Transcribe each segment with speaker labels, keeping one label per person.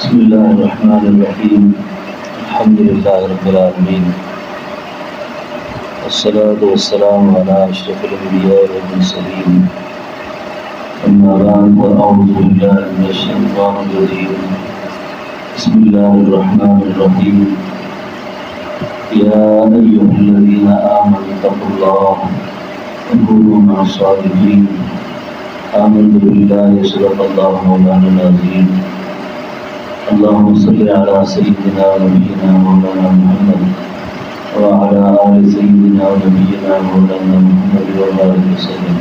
Speaker 1: بسم الله الرحمن الرحيم. الحمد لله رب العالمين، والصلاة والسلام على أشرف الأنبياء والمرسلين. أما بعد، فأعوذ بالله من الشيطان الرجيم. بسم الله الرحمن الرحيم. يا أيها الذين آمنوا اتقوا الله وكونوا مع الصادقين. آمنت بالله صدق الله مولانا العظيم. اللهم صل على سيدنا ونبينا مولانا محمد وعلى آل سيدنا ونبينا مولانا محمد وبارك وسلم.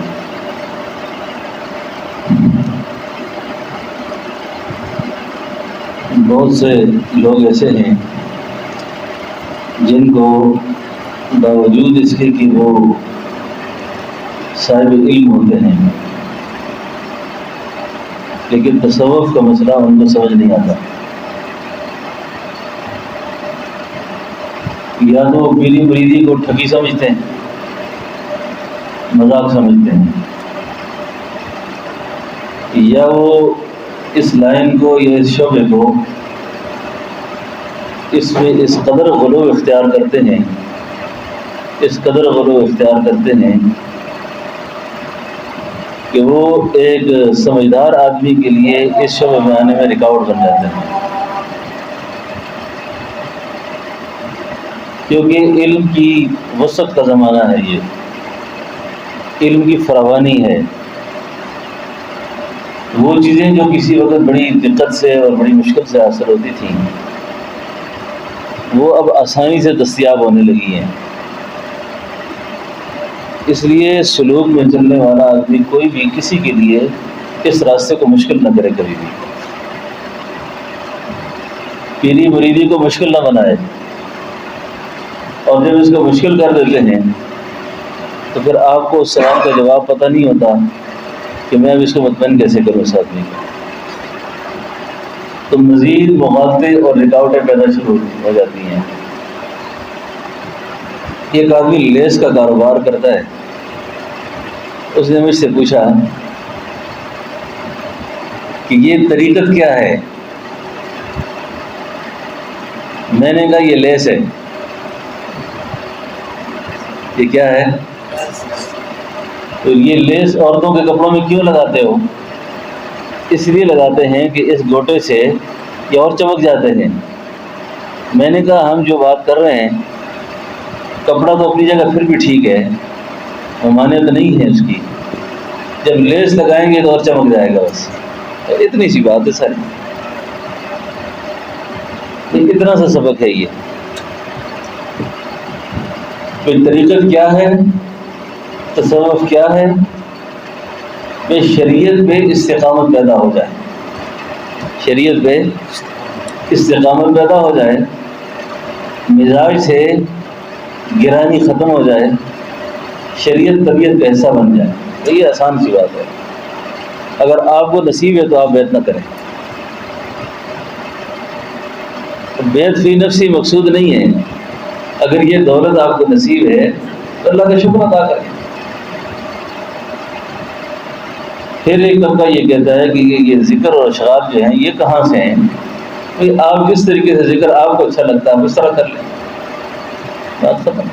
Speaker 1: بہت سے لوگ ایسے ہیں جن کو باوجود اس کے کہ وہ صاحب علم ہوتے ہیں، لیکن تصوف کا مسئلہ ان کو سمجھ نہیں آتا. یا تو وہ پیری مریدی کو ٹھگی سمجھتے ہیں، مذاق سمجھتے ہیں، یا وہ اس لائن کو یا اس شعبے کو اس میں اس قدر غلو اختیار کرتے ہیں، اس قدر غلو اختیار کرتے ہیں کہ وہ ایک سمجھدار آدمی کے لیے اس شعبے میں آنے میں رکاوٹ بن جاتے ہیں، کیونکہ علم کی وسعت کا زمانہ ہے، یہ علم کی فراوانی ہے. وہ چیزیں جو کسی وقت بڑی دقت سے اور بڑی مشکل سے حاصل ہوتی تھیں، وہ اب آسانی سے دستیاب ہونے لگی ہیں. اس لیے سلوک میں چلنے والا آدمی کوئی بھی کسی کے لیے اس راستے کو مشکل نہ کرے، کبھی بھی پیری مریدی کو مشکل نہ بنائے. اور جب اس کو مشکل کر دیتے ہیں تو پھر آپ کو اس سوال کا جواب پتہ نہیں ہوتا کہ میں اب اس کو مطمئن کیسے کروں اس آدمی کو. تو مزید مغالطے اور رکاوٹیں پیدا شروع ہو جاتی ہیں. ایک آدمی لیس کا کاروبار کرتا ہے. اس نے مجھ سے پوچھا کہ یہ طریقت کیا ہے. میں نے کہا یہ لیس ہے. یہ کیا ہے؟ تو یہ لیس عورتوں کے کپڑوں میں کیوں لگاتے ہو؟ اس لیے لگاتے ہیں کہ اس گوٹے سے یہ اور چمک جاتے ہیں. میں نے کہا ہم جو بات کر رہے ہیں، کپڑا تو اپنی جگہ پھر بھی ٹھیک ہے، ممانعت نہیں ہے اس کی. جب لیس لگائیں گے تو اور چمک جائے گا. بس اتنی سی بات ہے ساری. اتنا سا سبق ہے یہ. کوئی طریقت کیا ہے، تصوف کیا ہے؟ کہ شریعت پہ استقامت پیدا ہو جائے، شریعت پہ استقامت پیدا ہو جائے، مزاج سے گرانی ختم ہو جائے، شریعت طبیعت کا حصہ بن جائے. تو یہ آسان سی بات ہے. اگر آپ کو نصیب ہے تو آپ بیعت نہ کریں. بیعت فی نفسی مقصود نہیں ہے. اگر یہ دولت آپ کو نصیب ہے تو اللہ کا شکر ادا کریں. پھر ایک طبقہ یہ کہتا ہے کہ یہ ذکر اور اشعار جو ہیں یہ کہاں سے ہیں؟ آپ جس طریقے سے ذکر آپ کو اچھا لگتا ہے اس طرح کر لیں، بات ختم.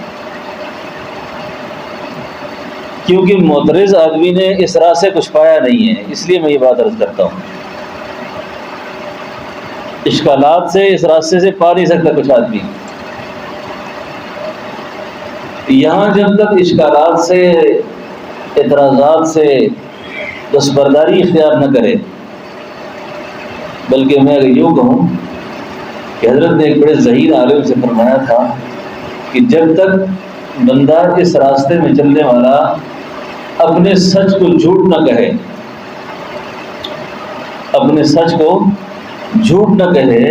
Speaker 1: کیونکہ معترض آدمی نے اس راہ سے کچھ پایا نہیں ہے، اس لیے میں یہ بات عرض کرتا ہوں. اشکالات سے اس راستے سے پا نہیں سکتا کچھ آدمی. یہاں جب تک اشکالات سے، اعتراضات سے دستبرداری اختیار نہ کرے، بلکہ میں اگر یوں کہوں کہ حضرت نے ایک بڑے ذہین عالم سے فرمایا تھا کہ جب تک بندہ اس راستے میں چلنے والا اپنے سچ کو جھوٹ نہ کہے، اپنے سچ کو جھوٹ نہ کہے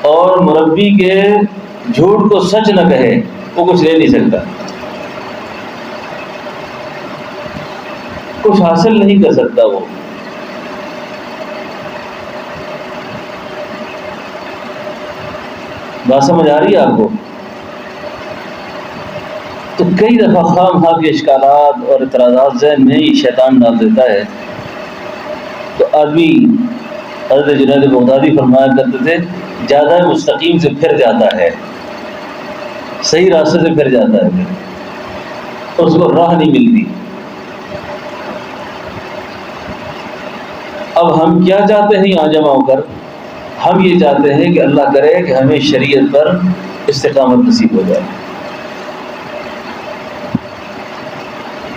Speaker 1: اور مربی کے جھوٹ کو سچ نہ کہے، وہ کچھ لے نہیں سکتا، کچھ حاصل نہیں کر سکتا. وہ بات سمجھ آ رہی ہے آپ کو؟ تو کئی دفعہ خام خواہ کے اشکالات اور اعتراضات ذہن میں ہی شیطان ڈال دیتا ہے. تو آدمی حضرت جنید بغدادی فرمایا کرتے تھے زیادہ مستقیم سے پھر جاتا ہے، صحیح راستے سے پھر جاتا ہے، اس کو راہ نہیں ملتی۔ اب ہم کیا چاہتے ہیں یہاں جمع ہو کر؟ ہم یہ چاہتے ہیں کہ اللہ کرے کہ ہمیں شریعت پر استقامت نصیب ہو جائے۔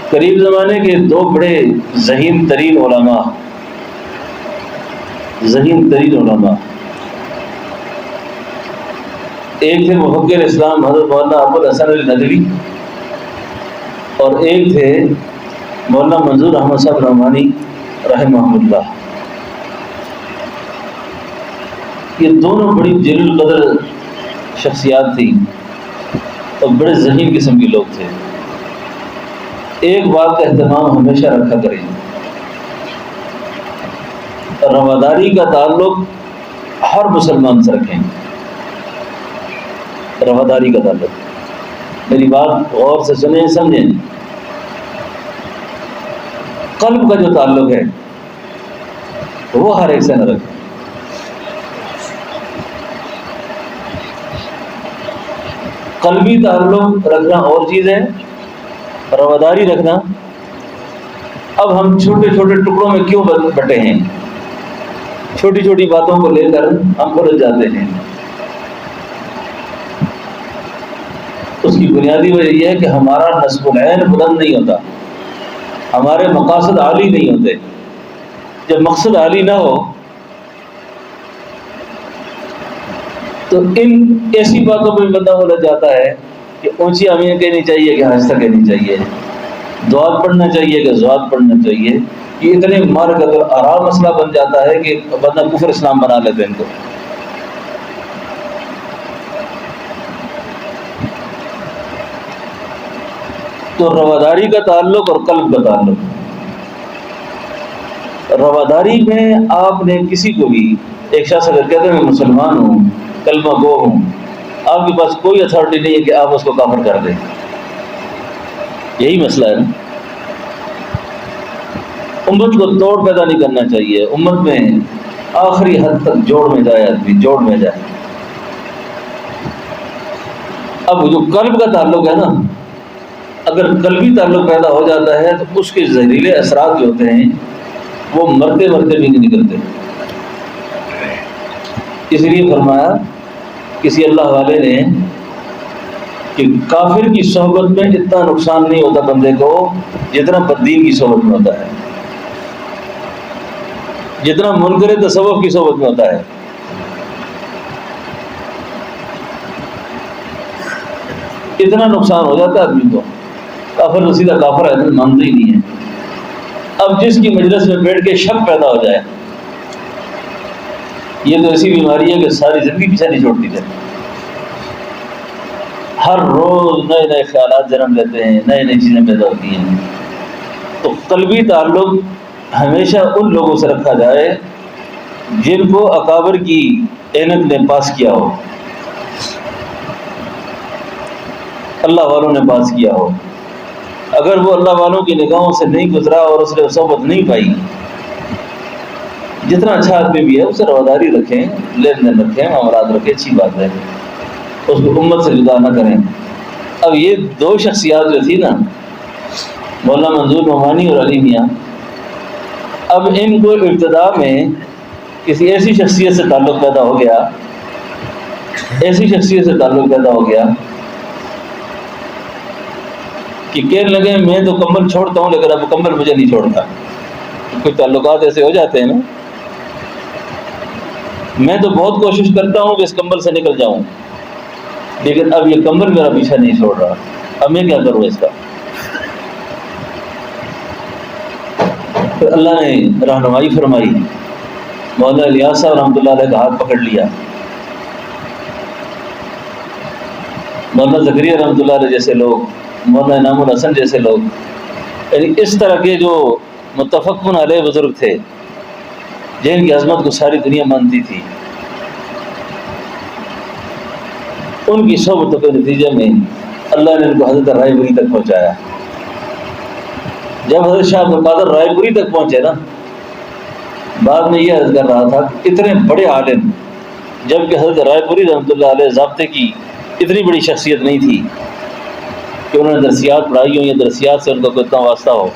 Speaker 1: قریب زمانے کے دو بڑے ذہین ترین علماء ایک تھے مفکر اسلام حضرت مولانا ابو الحسن علی ندوی، اور ایک تھے مولانا منظور احمد صاحب رحمانی رحمہ اللہ۔ یہ دونوں بڑی جلیل القدر شخصیات تھیں اور بڑے ذہین قسم کے لوگ تھے۔ ایک بات کا اہتمام ہمیشہ رکھا کریں، رواداری کا تعلق ہر مسلمان سے رکھیں، رواداری کا تعلق، میری بات غور سے سنیں سمجھیں۔ قلب کا جو تعلق ہے وہ ہر ایک سے نہ رکھیں۔ قلبی تعلق رکھنا اور چیز ہے، رواداری رکھنا۔ اب ہم چھوٹے چھوٹے ٹکڑوں میں کیوں بٹے ہیں؟ چھوٹی چھوٹی باتوں کو لے کر ہم الجھ جاتے ہیں۔ اس کی بنیادی وجہ یہ ہے کہ ہمارا نصب العین بلند نہیں ہوتا، ہمارے مقاصد عالی نہیں ہوتے۔ جب مقصد عالی نہ ہو تو ان ایسی باتوں پہ بندہ الجھ جاتا ہے کہ اونچی آمین کہنی چاہیے کہ آہستہ کہنی چاہیے، دعات پڑھنا چاہیے کہ زوات پڑھنا چاہیے۔ یہ اتنے مارگ اگر آرام مسئلہ بن جاتا ہے کہ بندہ کفر اسلام بنا لیتے ہیں ان کو۔ تو رواداری کا تعلق اور قلب کا تعلق، رواداری میں آپ نے کسی کو بھی، ایک شخص اگر کہتے ہیں میں مسلمان ہوں، کلمہ گو ہوں، آپ کے پاس کوئی اتھارٹی نہیں ہے کہ آپ اس کو کافر کر دیں۔ یہی مسئلہ ہے نا۔ امت کو توڑ پیدا نہیں کرنا چاہیے، امت میں آخری حد تک جوڑ میں جائے آدمی، جوڑ میں جائے۔ اب جو قلب کا تعلق ہے نا، اگر قلبی تعلق پیدا ہو جاتا ہے تو اس کے زہریلے اثرات جو ہوتے ہیں وہ مرتے مرتے بھی نہیں نکلتے۔ اس لیے فرمایا کسی اللہ والے نے کہ کافر کی صحبت میں اتنا نقصان نہیں ہوتا بندے کو جتنا بددین کی صحبت میں ہوتا ہے، جتنا منکر تصوف کی صحبت میں ہوتا ہے۔ اتنا نقصان ہو جاتا ہے آدمی کو، کافر سیدھا کافر ہے، مانتا ہی نہیں ہے۔ اب جس کی مجلس میں بیٹھ کے شک پیدا ہو جائے، یہ تو ایسی بیماری ہے کہ ساری زندگی پیچھے نہیں چھوڑتی ہے۔ ہر روز نئے نئے خیالات جنم لیتے ہیں، نئے نئی چیزیں پیدا ہوتی ہیں۔ تو قلبی تعلق ہمیشہ ان لوگوں سے رکھا جائے جن کو اکابر کی عینت نے پاس کیا ہو، اللہ والوں نے پاس کیا ہو۔ اگر وہ اللہ والوں کی نگاہوں سے نہیں گزرا اور اس نے صحبت نہیں پائی، جتنا اچھا آدمی بھی ہے اسے رواداری رکھیں، لین دین رکھیں، معاملات رکھیں، اچھی بات ہے، اس کو امت سے جدا نہ کریں۔ اب یہ دو شخصیات جو تھی نا، مولانا منظور نعمانی اور علی میاں، اب ان کو ابتدا میں کسی ایسی شخصیت سے تعلق پیدا ہو گیا، ایسی شخصیت سے تعلق پیدا ہو گیا کہ کہنے لگے میں تو کمبل چھوڑتا ہوں لیکن اب کمبل مجھے نہیں چھوڑتا۔ کچھ تعلقات ایسے ہو جاتے ہیں نا، میں تو بہت کوشش کرتا ہوں کہ اس کمبل سے نکل جاؤں لیکن اب یہ کمبل میرا پیچھا نہیں چھوڑ رہا، اب میں کیا کروں اس کا؟ پھر اللہ نے رہنمائی فرمائی، مولانا الیاس صاحب رحمۃ اللہ علیہ کا ہاتھ پکڑ لیا، مولانا زکریا رحمۃ اللہ علیہ جیسے لوگ، مولانا انعام الحسن جیسے لوگ، یعنی اس طرح کے جو متفقن علیہ بزرگ تھے جن کی عظمت کو ساری دنیا مانتی تھی، ان کی صحبت کے نتیجے میں اللہ نے ان کو حضرت رائے پوری تک پہنچایا۔ جب حضرت شاہ عبد القادر رائے پوری تک پہنچے نا بعد میں یہ عرض کر رہا تھا کہ اتنے بڑے عالم، جبکہ حضرت رائے پوری رحمۃ اللہ علیہ ضابطے کی اتنی بڑی شخصیت نہیں تھی کہ انہوں نے درسیات پڑھائی ہوں یا درسیات سے ان کا کوئی اتنا واسطہ ہو.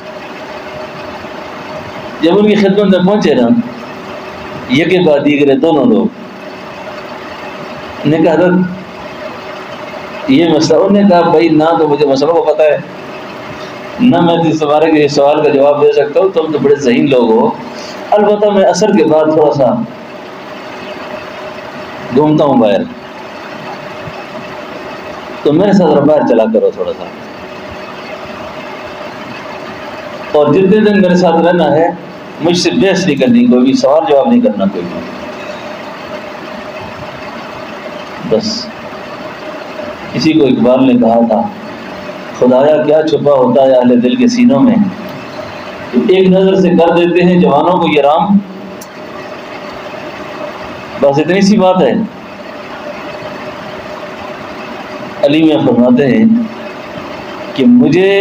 Speaker 1: جب ان کی خدمت میں پہنچے نا یکے بعد دیگرے دونوں لوگ نے کہا حضرت یہ مسئلہ، انہوں نے کہا بھائی نہ تو مجھے مسئلہ کو پتہ ہے، نہ میں تمہارے کے سوال کا جواب دے سکتا ہوں، تم تو بڑے ذہین لوگ ہو، البتہ میں عصر کے بعد تھوڑا سا گھومتا ہوں باہر، تو میرے ساتھ باہر چلا کرو تھوڑا سا، اور جتنے دن میرے ساتھ رہنا ہے مجھ سے بحث نہیں کرنی، کوئی بھی سوال جواب نہیں کرنا کوئی بھی، بس. کسی کو اقبال نے کہا تھا خدایا کیا چھپا ہوتا ہے اہل دل کے سینوں میں، ایک نظر سے کر دیتے ہیں جوانوں کو یہ رام. بس اتنی سی بات ہے. علی میں فرماتے ہیں کہ مجھے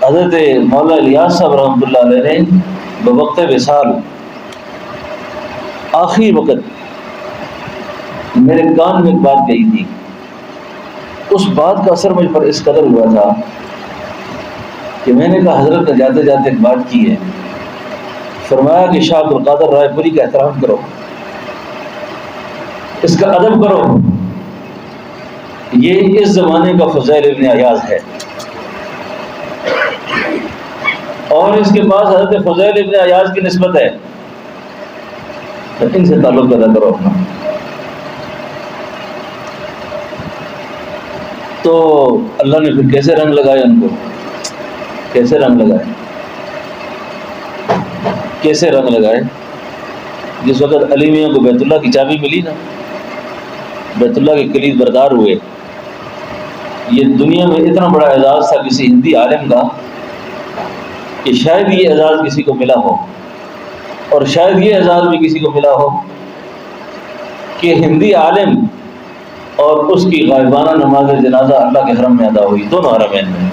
Speaker 1: حضرت مولا الیاس صاحب رحمۃ اللہ علیہ نے بوقت وصال آخری وقت میرے کان میں ایک بات کہی تھی، اس بات کا اثر مجھ پر اس قدر ہوا تھا کہ میں نے کہا حضرت نے جاتے جاتے ایک بات کی ہے، فرمایا کہ شاہ عبد القادر رائے پوری کا احترام کرو، اس کا ادب کرو، یہ اس زمانے کا فضیل ابن عیاض ہے، اور اس کے پاس حضرت فضیل ابن عیاض کی نسبت ہے، تو ان سے تعلق پیدا کرو اپنا. تو اللہ نے پھر کیسے رنگ لگائے ان کو، کیسے رنگ لگائے، کیسے رنگ لگائے. جس وقت علی میاں کو بیت اللہ کی چابی ملی نا، بیت اللہ کے کلید بردار ہوئے، یہ دنیا میں اتنا بڑا اعزاز تھا کسی ہندی عالم کا کہ شاید یہ اعزاز کسی کو ملا ہو، اور شاید یہ اعزاز بھی کسی کو ملا ہو کہ ہندی عالم اور اس کی غائبانہ نماز جنازہ اللہ کے حرم میں ادا ہوئی، دونوں حرمین میں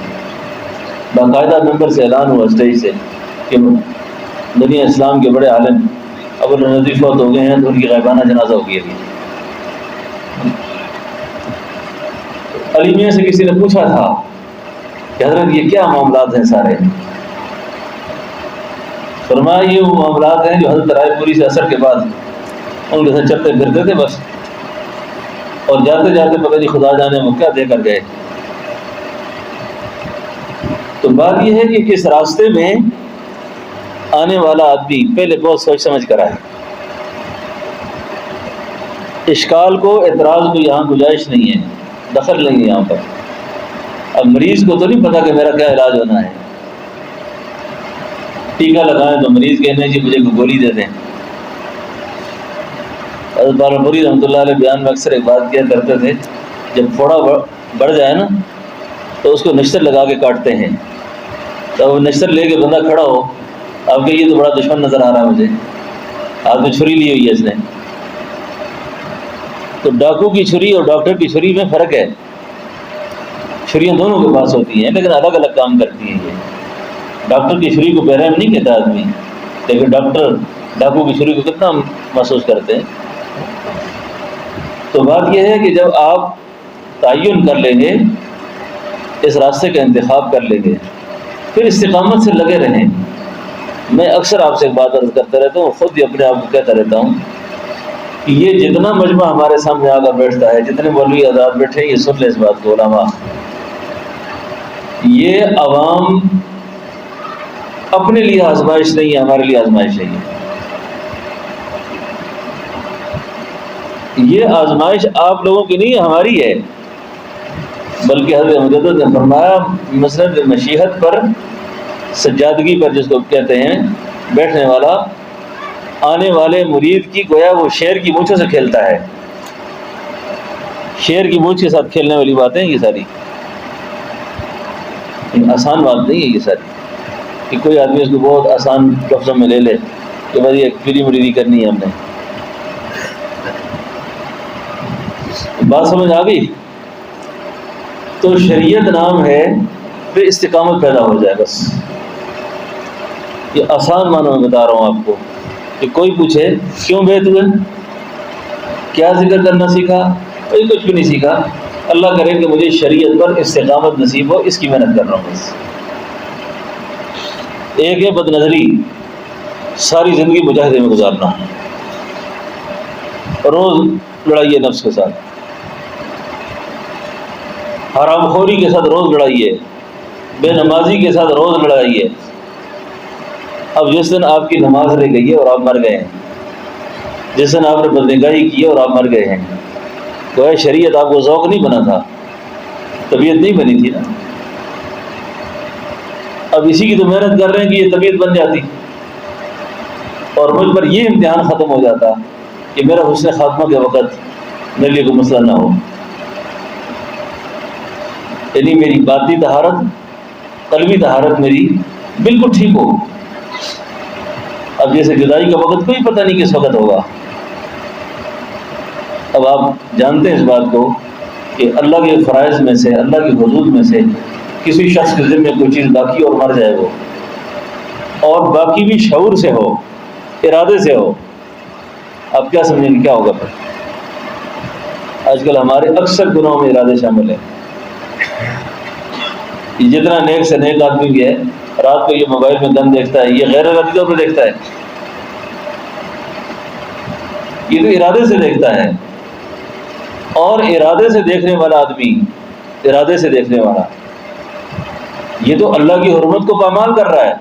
Speaker 1: باقاعدہ ممبر سے اعلان ہوا اسٹیج سے کہ دنیا اسلام کے بڑے عالم ابو النظیر فوت ہو گئے ہیں، تو ان کی غائبانہ جنازہ ہو گئی ابھی. علی میاں سے کسی نے پوچھا تھا کہ حضرت یہ کیا معاملات ہیں سارے، فرمایا یہ وہ معاملات ہیں جو حضرت رائے پوری سے اثر کے بعد ان کے ساتھ چلتے پھرتے تھے بس، اور جاتے جاتے پتہ نہیں خدا جانے وہ کیا دے کر گئے. تو بات یہ ہے کہ اس راستے میں آنے والا آدمی پہلے بہت سوچ سمجھ کر آئے. اشکال کو اعتراض کو یہاں گنجائش نہیں ہے، دخل نہیں ہے یہاں پر. اب مریض کو تو نہیں پتا کہ میرا کیا علاج ہونا ہے، ٹیکہ لگائیں تو مریض کہنے جی مجھے گولی دے دیں. حضرت پوری رحمۃ اللہ علیہ بیان میں اکثر ایک بات کیا کرتے تھے، جب پھوڑا بڑھ جائے نا تو اس کو نشتر لگا کے کاٹتے ہیں. تو وہ نشتر لے کے بندہ کھڑا ہو، اب کہ یہ تو بڑا دشمن نظر آ رہا ہے مجھے، ہاتھ میں چھری لی ہوئی ہے اس نے. تو ڈاکو کی چھری اور ڈاکٹر کی چھری میں فرق ہے، چھریاں دونوں کے پاس ہوتی ہیں لیکن الگ الگ کام کرتی ہیں. یہ ڈاکٹر کی چھری کو بحرحم نہیں کہتا آدمی، لیکن ڈاکٹر ڈاکو کی چھری کو کتنا محسوس کرتے ہیں. تو بات یہ ہے کہ جب آپ تعین کر لیں گے، اس راستے کا انتخاب کر لیں گے، پھر استقامت سے لگے رہیں. میں اکثر آپ سے ایک بات عرض کرتا رہتا ہوں، خود ہی اپنے آپ کو کہتا رہتا ہوں کہ یہ جتنا مجمع ہمارے سامنے آ کر بیٹھتا ہے، جتنے مولوی آزاد بیٹھے ہیں، یہ سن لیں اس بات کو علماء، یہ عوام اپنے لیے آزمائش نہیں ہے، ہمارے لیے آزمائش ہے. یہ آزمائش آپ لوگوں کی نہیں ہے، ہماری ہے. بلکہ حضرت مجدد نے فرمایا مسند مشیحت پر، سجادگی پر جس کو کہتے ہیں، بیٹھنے والا آنے والے مرید کی گویا وہ شیر کی مونچھوں سے کھیلتا ہے. شیر کی مونچھ کے ساتھ کھیلنے والی باتیں یہ ساری، آسان بات نہیں ہے یہ ساری کہ کوئی آدمی اس کو بہت آسان لفظوں میں لے لے کہ بس یہ پیری مریدی کرنی ہے ہم نے. بات سمجھ آ گئی؟ تو شریعت نام ہے، پھر استقامت پیدا ہو جائے. بس یہ آسان معنوں میں بتا رہا ہوں آپ کو. کہ کوئی پوچھے کیوں بیعت ہوئے، کیا ذکر کرنا سیکھا، کوئی کچھ بھی نہیں سیکھا، اللہ کرے کہ مجھے شریعت پر استقامت نصیب ہو، اس کی محنت کر رہا ہوں بس۔ ایک ہے بد نظری، ساری زندگی مجاہدے میں گزارنا، روز لڑائی ہے نفس کے ساتھ، حرام خوری کے ساتھ روز لڑائی ہے، بے نمازی کے ساتھ روز لڑائی ہے۔ اب جس دن آپ کی نماز رہ گئی ہے اور آپ مر گئے ہیں، جس دن آپ نے بدنگاہی کی ہے اور آپ مر گئے ہیں، تو ہے شریعت آپ کو ذوق نہیں بنا تھا، طبیعت نہیں بنی تھی نا۔ اب اسی کی تو محنت کر رہے ہیں کہ یہ طبیعت بن جاتی، اور مجھ پر یہ امتحان ختم ہو جاتا کہ میرا حسن خاتمہ کے وقت میرے لیے کوئی مسئلہ نہ ہو، یعنی میری باطنی طہارت، قلبی طہارت میری بالکل ٹھیک ہو۔ اب جیسے جدائی کا وقت کوئی پتہ نہیں کس وقت ہوگا، اب آپ جانتے ہیں اس بات کو کہ اللہ کے فرائض میں سے، اللہ کی حدود میں سے کسی شخص کے ذمہ کوئی چیز باقی اور مر جائے وہ، اور باقی بھی شعور سے ہو، ارادے سے ہو، آپ کیا سمجھیں گے کیا ہوگا پھر؟ آج کل ہمارے اکثر گناہوں میں ارادے شامل ہیں۔ یہ جتنا نیک سے نیک آدمی بھی ہے، رات کو یہ موبائل میں گن دیکھتا ہے، یہ غیر ارادی طور پہ دیکھتا ہے، یہ تو ارادے سے دیکھتا ہے۔ اور ارادے سے دیکھنے والا آدمی، ارادے سے دیکھنے والا، یہ تو اللہ کی حرمت کو پامال کر رہا ہے۔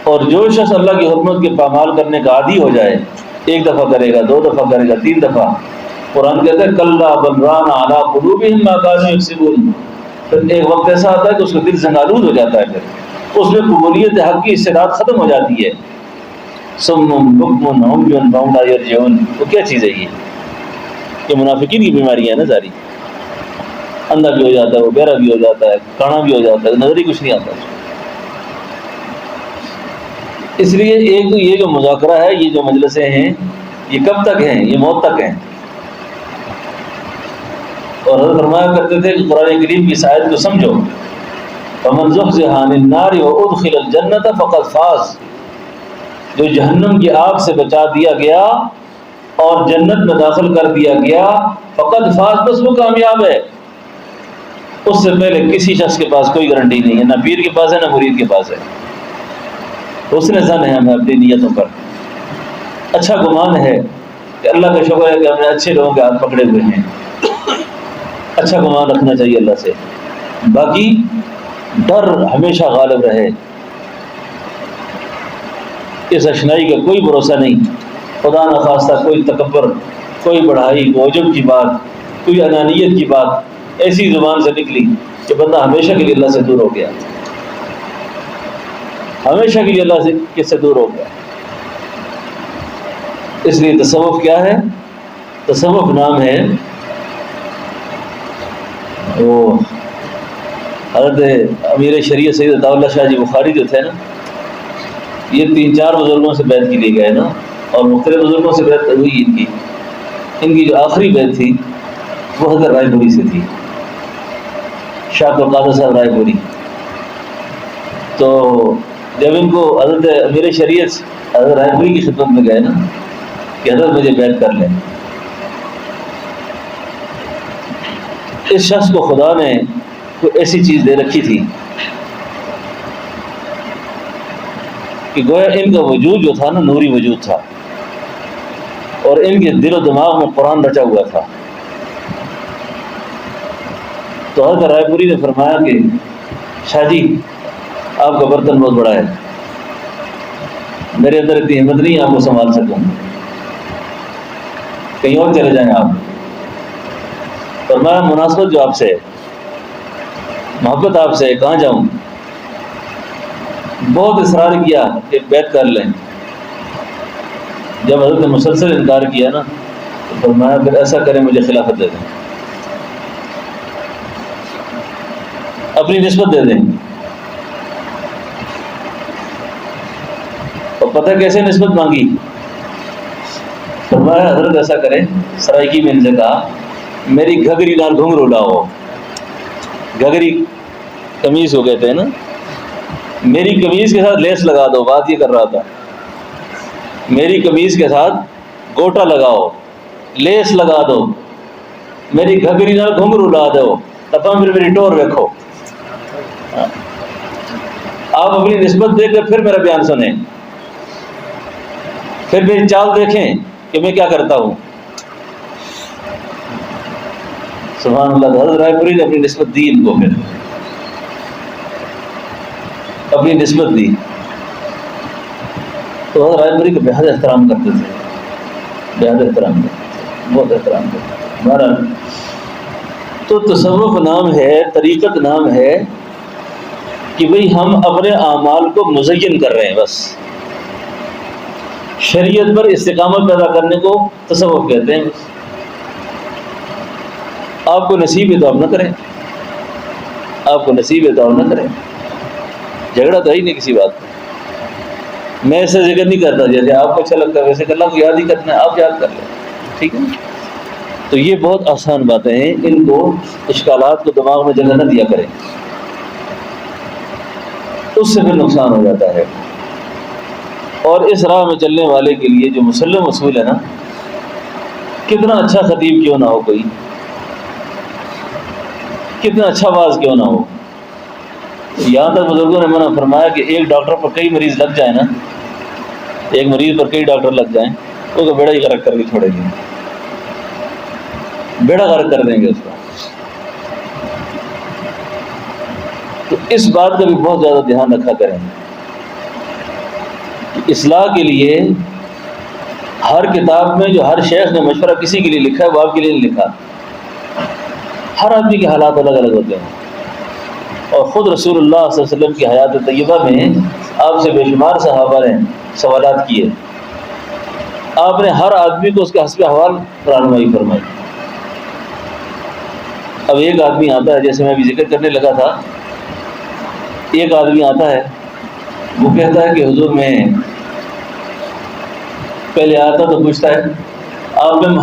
Speaker 1: اور جو شخص اللہ کی حرمت کے پامال کرنے کا عادی ہو جائے، ایک دفعہ کرے گا، دو دفعہ کرے گا، تین دفعہ، قرآن کہتا ہے کلا بل ران علی قلوبہم ما کانوا یکسبون، پھر ایک وقت ایسا آتا ہے کہ اس کا دل زنگآلود ہو جاتا ہے، پھر اس میں قبولیت حق کی استعداد ختم ہو جاتی ہے۔ صم بکم عمی فہم لا یرجعون، وہ کیا چیز ہے یہ منافقین کی بیماری ہے نا ساری، اندھا بھی ہو جاتا ہے، وہ بہرا بھی ہو جاتا ہے، کانا بھی ہو جاتا ہے، نظر ہی کچھ نہیں آتا۔ اس لیے ایک تو یہ جو مذاکرہ ہے، یہ جو مجلسیں ہیں، یہ کب تک ہیں؟ یہ موت تک ہیں۔ اور حضرت فرمایا کرتے تھے کہ قرآن کریم کی اس آیت کو سمجھو، فمن زحزح عن النار وادخل الجنة فقد فاز، جو جہنم کی آگ سے بچا دیا گیا اور جنت میں داخل کر دیا گیا، فقد فاز، بس وہ کامیاب ہے۔ اس سے پہلے کسی شخص کے پاس کوئی گارنٹی نہیں ہے، نہ پیر کے پاس ہے نہ مرید کے پاس ہے۔ حسن ظن ہے ہمیں اپنی نیتوں پر، اچھا گمان ہے کہ اللہ کا شکر ہے کہ ہم نے اچھے لوگوں کے ہاتھ پکڑے ہوئے ہیں، اچھا گمان رکھنا چاہیے اللہ سے۔ باقی ڈر ہمیشہ غالب رہے، اس اشنائی کا کوئی بھروسہ نہیں، خدا نخواستہ کوئی تکبر، کوئی بڑھائی، کوئی عجب کی بات، کوئی انانیت کی بات ایسی زبان سے نکلی کہ بندہ ہمیشہ کے لیے اللہ سے دور ہو گیا، ہمیشہ کے لیے اللہ سے کس سے دور ہو گیا۔ اس لیے تصوف کیا ہے؟ تصوف نام ہے وہ حضرت امیر شریعت سید عطا اللہ شاہ جی بخاری جو تھے نا، یہ 3-4 بزرگوں سے بیعت کی لی گئے نا، اور مختلف بزرگوں سے بیعت ہوئی ان کی جو آخری بیعت تھی وہ حضرت رائے پوری سے تھی، شاہ عبد القادر صاحب رائے پوری۔ تو جب ان کو حضرت امیر شریعت حضرت رائے پوری کی خدمت میں گئے نا کہ حضرت مجھے بیعت کر لیں، اس شخص کو خدا نے کوئی ایسی چیز دے رکھی تھی کہ گویا ان کا وجود جو تھا نا نوری وجود تھا، اور ان کے دل و دماغ میں قرآن رچا ہوا تھا۔ تو حضرت رائے پوری نے فرمایا کہ شاہ جی آپ کا برتن بہت بڑا ہے، میرے اندر اتنی ہمت نہیں آپ کو سنبھال سکوں، کہیں اور چلے جائیں آپ۔ فرمایا مناسبت جو آپ سے ہے، محبت آپ سے ہے، کہاں جاؤں؟ بہت اصرار کیا کہ بیعت کر لیں۔ جب حضرت نے مسلسل انکار کیا نا تو فرمایا پھر ایسا کریں مجھے خلافت دے دیں، اپنی نسبت دے دیں۔ اور پتہ کیسے نسبت مانگی؟ فرمایا حضرت ایسا کریں، سرائکی میں ان سے کہا میری گھگری نال گھنگرو لاؤ، گھگری قمیض ہو کہتے ہیں نا، میری قمیض کے ساتھ لیس لگا دو، بات یہ کر رہا تھا، میری قمیض کے ساتھ گوٹا لگاؤ، لیس لگا دو، میری گھگری نال گھنگرو لا دو، تب پھر میری ٹور رکھو۔ آپ اپنی نسبت دیکھ کر پھر میرا بیان سنیں، پھر میری چال دیکھیں کہ میں کیا کرتا ہوں۔ سبحان اللہ۔ حضرت رائے پوری نے اپنی نسبت دی ان کو، پھر اپنی نسبت دی تو حضرت رائے پوری کا بہت احترام کرتے تھے، بہت احترام کرتے تھے، بہت احترام کرتے تھے۔ بہرحال تو تصوف نام ہے، طریقت نام ہے کہ بھئی ہم اپنے اعمال کو مزین کر رہے ہیں، بس شریعت پر استقامت پیدا کرنے کو تصوف کہتے ہیں۔ بس آپ کو نصیب ہے تو آپ نہ کریں، آپ کو نصیب ہے تو آپ نہ کریں، جھگڑا تو ہی نہیں کسی بات میں۔ میں ایسا ذکر نہیں کرتا جیسے آپ کو اچھا لگتا ہے ویسے کہ اللہ کو یاد ہی کرنا ہے، آپ یاد کر لیں، ٹھیک ہے۔ تو یہ بہت آسان باتیں ہیں، ان کو اشکالات کو دماغ میں جگہ نہ دیا کریں، اس سے پھر نقصان ہو جاتا ہے۔ اور اس راہ میں چلنے والے کے لیے جو مسلم اصول ہے نا، کتنا اچھا خطیب کیوں نہ ہو، کوئی کتنا اچھا واعظ کیوں نہ ہو، یہاں تک بزرگوں نے منع فرمایا کہ ایک ڈاکٹر پر کئی مریض لگ جائیں نا، ایک مریض پر کئی ڈاکٹر لگ جائیں تو اس کا بیڑا ہی غرق کر کے چھوڑیں گے، بیڑا غرق کر دیں گے اس کا۔ تو اس بات کا بھی بہت زیادہ دھیان رکھا کریں کہ اصلاح کے لیے ہر کتاب میں جو ہر شیخ نے مشورہ کسی کے لیے لکھا ہے وہ آپ کے لیے نہیں لکھا، ہر آدمی کے حالات الگ الگ ہوتے ہیں۔ اور خود رسول اللہ صلی اللہ علیہ وسلم کی حیات طیبہ میں آپ سے بے شمار صحابہ نے سوالات کیے، آپ نے ہر آدمی کو اس کے حسب احوال رہنمائی فرمائی۔ اب ایک آدمی آتا ہے، جیسے میں ابھی ذکر کرنے لگا تھا، ایک آدمی آتا ہے وہ کہتا ہے کہ حضور میں پہلے آتا تو پوچھتا ہے آپ میں